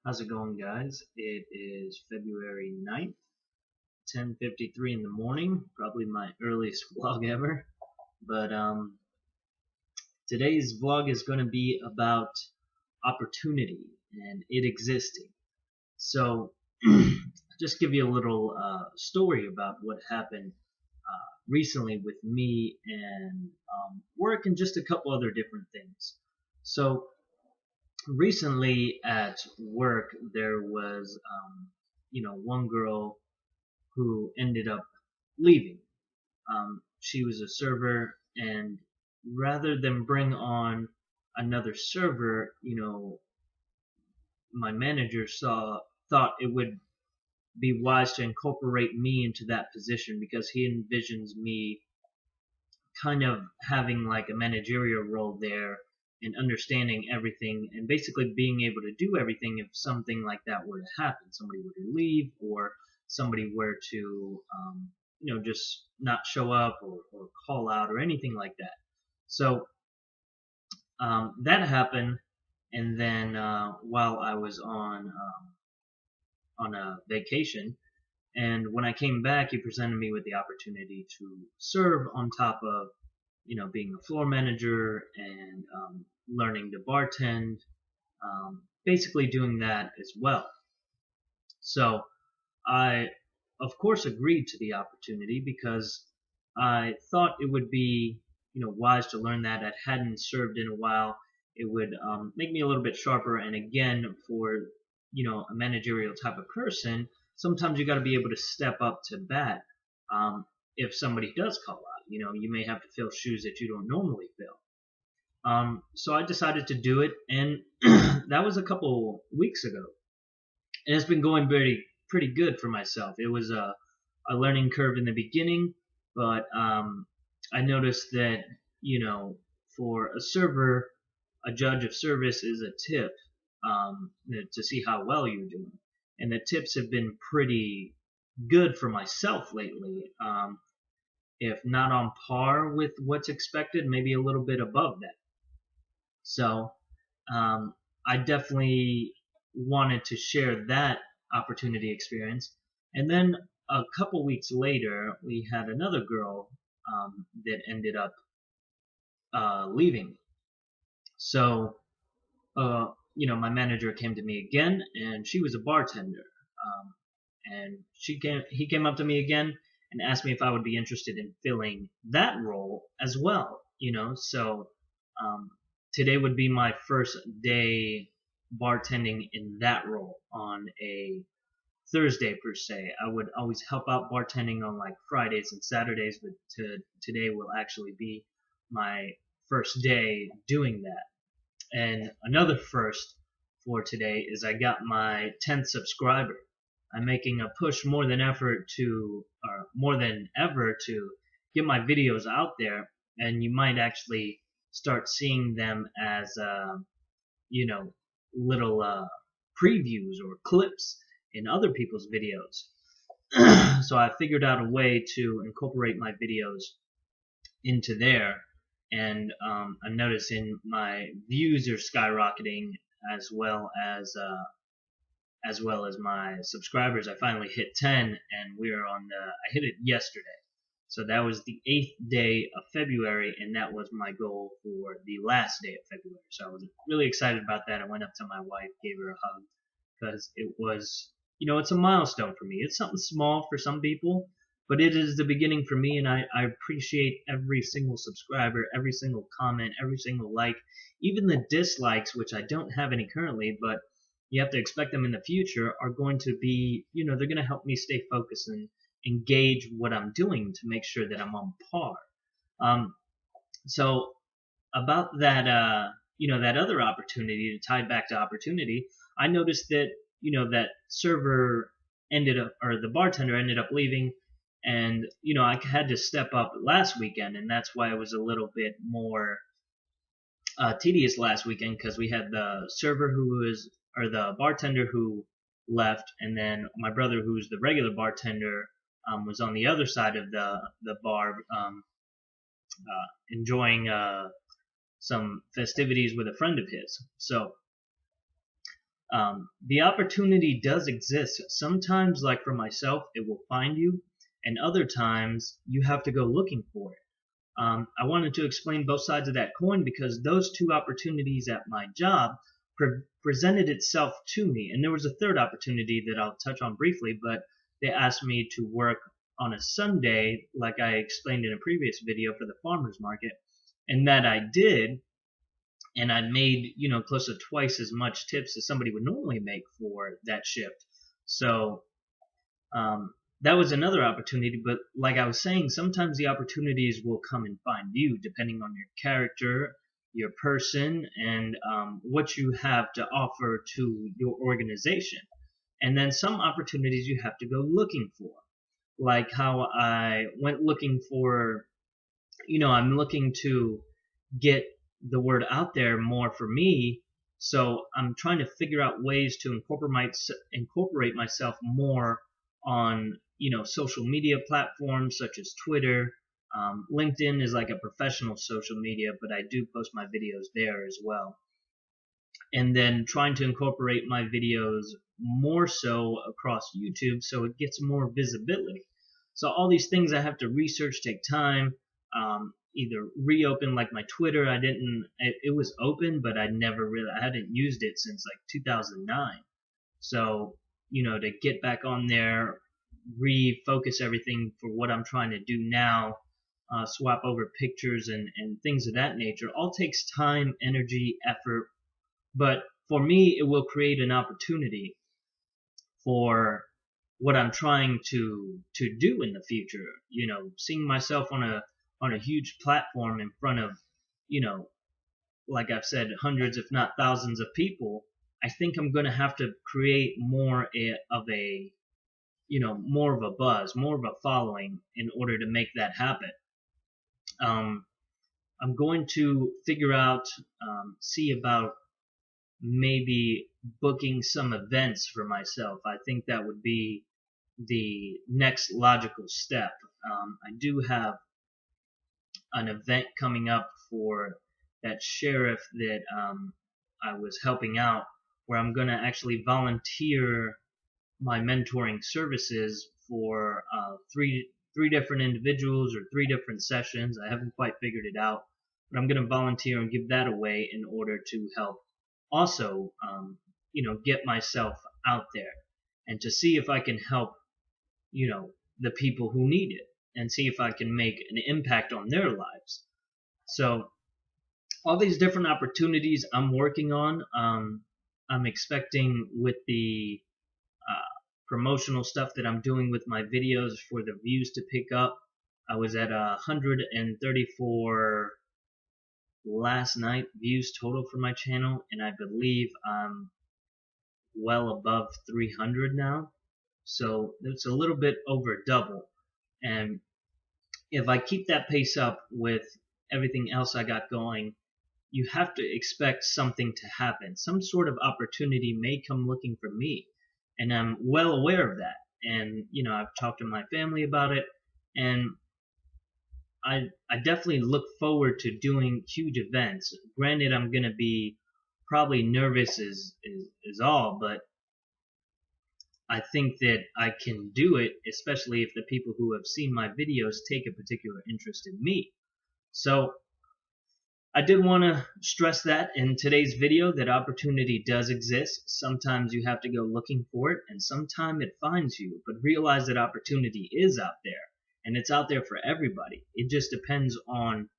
How's it going, guys? It is February 9th, 10:53 in the morning, probably my earliest vlog ever. But today's vlog is going to be about opportunity and it existing. So, just give you a little story about what happened recently with me and work and just a couple other different things. So, recently at work, there was, one girl who ended up leaving. She was a server, and rather than bring on another server, my manager thought it would be wise to incorporate me into that position because he envisions me kind of having like a managerial role there and understanding everything and basically being able to do everything if something like that were to happen. Somebody were to leave or somebody were to, just not show up or call out or anything like that. So that happened, and then while I was on a vacation, and when I came back, he presented me with the opportunity to serve on top of, being a floor manager and learning to bartend, basically doing that as well. So I, of course, agreed to the opportunity because I thought it would be, wise to learn that. I hadn't served in a while. It would make me a little bit sharper. And again, for a managerial type of person, sometimes you got to be able to step up to bat if somebody does call out. You may have to fill shoes that you don't normally fill. So I decided to do it, and that was a couple weeks ago, and it's been going pretty good for myself. It was a learning curve in the beginning, but I noticed that for a server, a judge of service is a tip to see how well you're doing, and the tips have been pretty good for myself lately. If not on par with what's expected, maybe a little bit above that. So I definitely wanted to share that opportunity experience. And then a couple weeks later, we had another girl that ended up leaving. So, my manager came to me again, and she was a bartender. And he came up to me again and asked me if I would be interested in filling that role as well. So um, today would be my first day bartending in that role on a Thursday per se. I would always help out bartending on like Fridays and Saturdays, but today will actually be my first day doing that. And another first for today is I got my 10th subscriber. I'm making a push more than ever to get my videos out there, and you might actually start seeing them as you know little previews or clips in other people's videos. So I figured out a way to incorporate my videos into there, and I'm noticing my views are skyrocketing as well as my subscribers. I finally hit 10, and I hit it yesterday. So that was the 8th day of February, and that was my goal for the last day of February. So I was really excited about that. I went up to my wife, gave her a hug, because it was, it's a milestone for me. It's something small for some people, but it is the beginning for me, and I appreciate every single subscriber, every single comment, every single like, even the dislikes, which I don't have any currently, but you have to expect them in the future, are going to be, they're going to help me stay focused and engage what I'm doing to make sure that I'm on par. Um, so about that, that other opportunity, to tie back to opportunity, I noticed that, that server ended up, or the bartender ended up leaving, and, I had to step up last weekend, and that's why it was a little bit more tedious last weekend, because we had the bartender who left, and then my brother, who's the regular bartender, was on the other side of the bar, enjoying some festivities with a friend of his. So The opportunity does exist. Sometimes, like for myself, it will find you, and other times you have to go looking for it. I wanted to explain both sides of that coin because those two opportunities at my job presented itself to me. And there was a third opportunity that I'll touch on briefly, but they asked me to work on a Sunday, like I explained in a previous video, for the farmers market. And that I did, and I made, close to twice as much tips as somebody would normally make for that shift. So that was another opportunity, but like I was saying, sometimes the opportunities will come and find you depending on your character, your person, and what you have to offer to your organization. And then some opportunities you have to go looking for, like how I went looking for, I'm looking to get the word out there more for me. So I'm trying to figure out ways to incorporate myself more on, social media platforms such as Twitter. LinkedIn is like a professional social media, but I do post my videos there as well. And then trying to incorporate my videos more so across YouTube so it gets more visibility. So all these things I have to research, take time. Either reopen, like my Twitter. It was open, but I hadn't used it since like 2009. So, to get back on there, refocus everything for what I'm trying to do now, swap over pictures and things of that nature, all takes time, energy, effort. But for me, it will create an opportunity for what I'm trying to do in the future. Seeing myself on a huge platform in front of, like I've said, hundreds if not thousands of people, I think I'm going to have to create more of a buzz, more of a following in order to make that happen. I'm going to figure out, see about maybe booking some events for myself. I think that would be the next logical step. I do have an event coming up for that sheriff that I was helping out, where I'm going to actually volunteer my mentoring services for three different individuals or 3 different sessions. I haven't quite figured it out, but I'm going to volunteer and give that away in order to help also get myself out there and to see if I can help the people who need it and see if I can make an impact on their lives. So all these different opportunities I'm working on. I'm expecting with the promotional stuff that I'm doing with my videos for the views to pick up. I was at 134 last night views total for my channel, and I believe I'm well above 300 now. So it's a little bit over double. And if I keep that pace up with everything else I got going, you have to expect something to happen. Some sort of opportunity may come looking for me, and I'm well aware of that. And I've talked to my family about it, and I definitely look forward to doing huge events. Granted, I'm gonna be probably nervous is all, but I think that I can do it, especially if the people who have seen my videos take a particular interest in me. So I did want to stress that in today's video, that opportunity does exist. Sometimes you have to go looking for it, and sometimes it finds you. But realize that opportunity is out there, and it's out there for everybody. It just depends on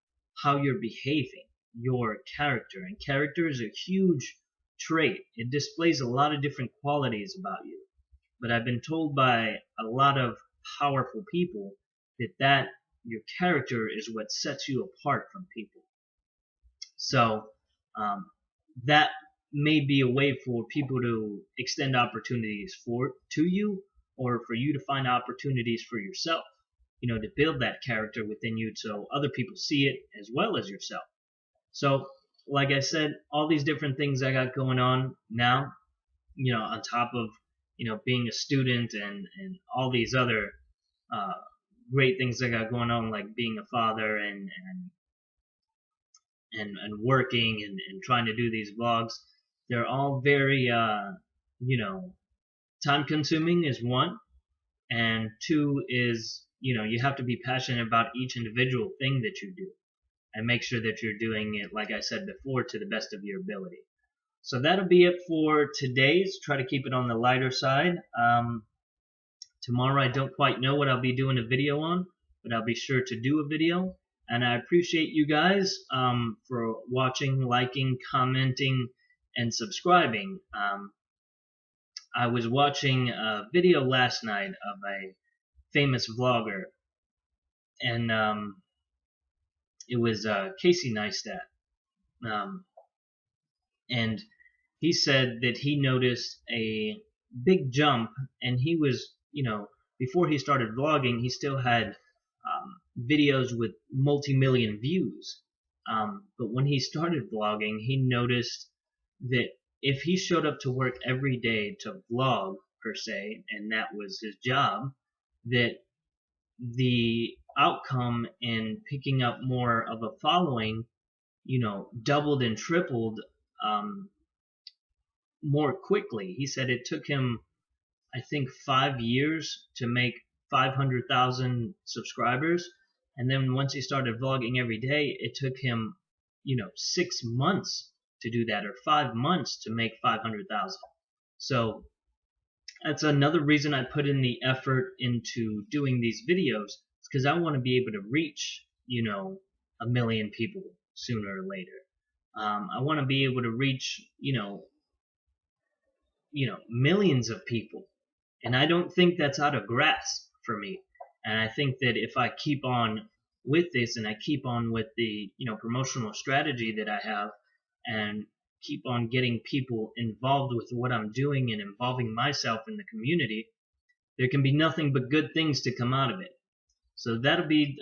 how you're behaving, your character. And character is a huge trait. It displays a lot of different qualities about you. But I've been told by a lot of powerful people that your character is what sets you apart from people. So that may be a way for people to extend opportunities to you, or for you to find opportunities for yourself, to build that character within you so other people see it as well as yourself. So like I said, all these different things I got going on now, on top of being a student and all these other great things I got going on, like being a father and working and trying to do these vlogs. They're all very time consuming is one, and two is, you have to be passionate about each individual thing that you do and make sure that you're doing it, like I said before, to the best of your ability. So that'll be it for today's. Try to keep it on the lighter side. Tomorrow I don't quite know what I'll be doing a video on, but I'll be sure to do a video. And I appreciate you guys for watching, liking, commenting, and subscribing. I was watching a video last night of a famous vlogger, and it was Casey Neistat. And he said that he noticed a big jump, and he was, before he started vlogging, he still had videos with multi-million views. But when he started vlogging, he noticed that if he showed up to work every day to vlog, per se, and that was his job, that the outcome in picking up more of a following, doubled and tripled more quickly. He said it took him, I think, 5 years to make 500,000 subscribers, and then once he started vlogging every day, it took him, 6 months to do that, or 5 months to make 500,000. So that's another reason I put in the effort into doing these videos, because I want to be able to reach, 1 million people sooner or later. I want to be able to reach, millions of people. And I don't think that's out of grasp for me. And I think that if I keep on with this, and I keep on with the, promotional strategy that I have, and keep on getting people involved with what I'm doing and involving myself in the community, there can be nothing but good things to come out of it. So that'll be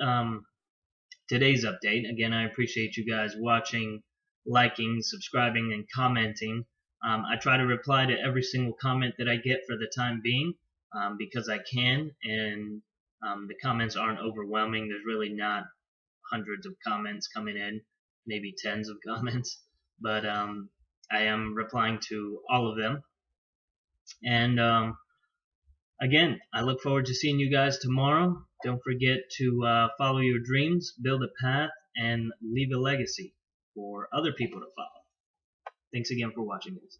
today's update. Again, I appreciate you guys watching, liking, subscribing, and commenting. I try to reply to every single comment that I get for the time being, because I can, and the comments aren't overwhelming. There's really not hundreds of comments coming in, maybe tens of comments, but I am replying to all of them. And again, I look forward to seeing you guys tomorrow. Don't forget to follow your dreams, build a path, and leave a legacy for other people to follow. Thanks again for watching, guys.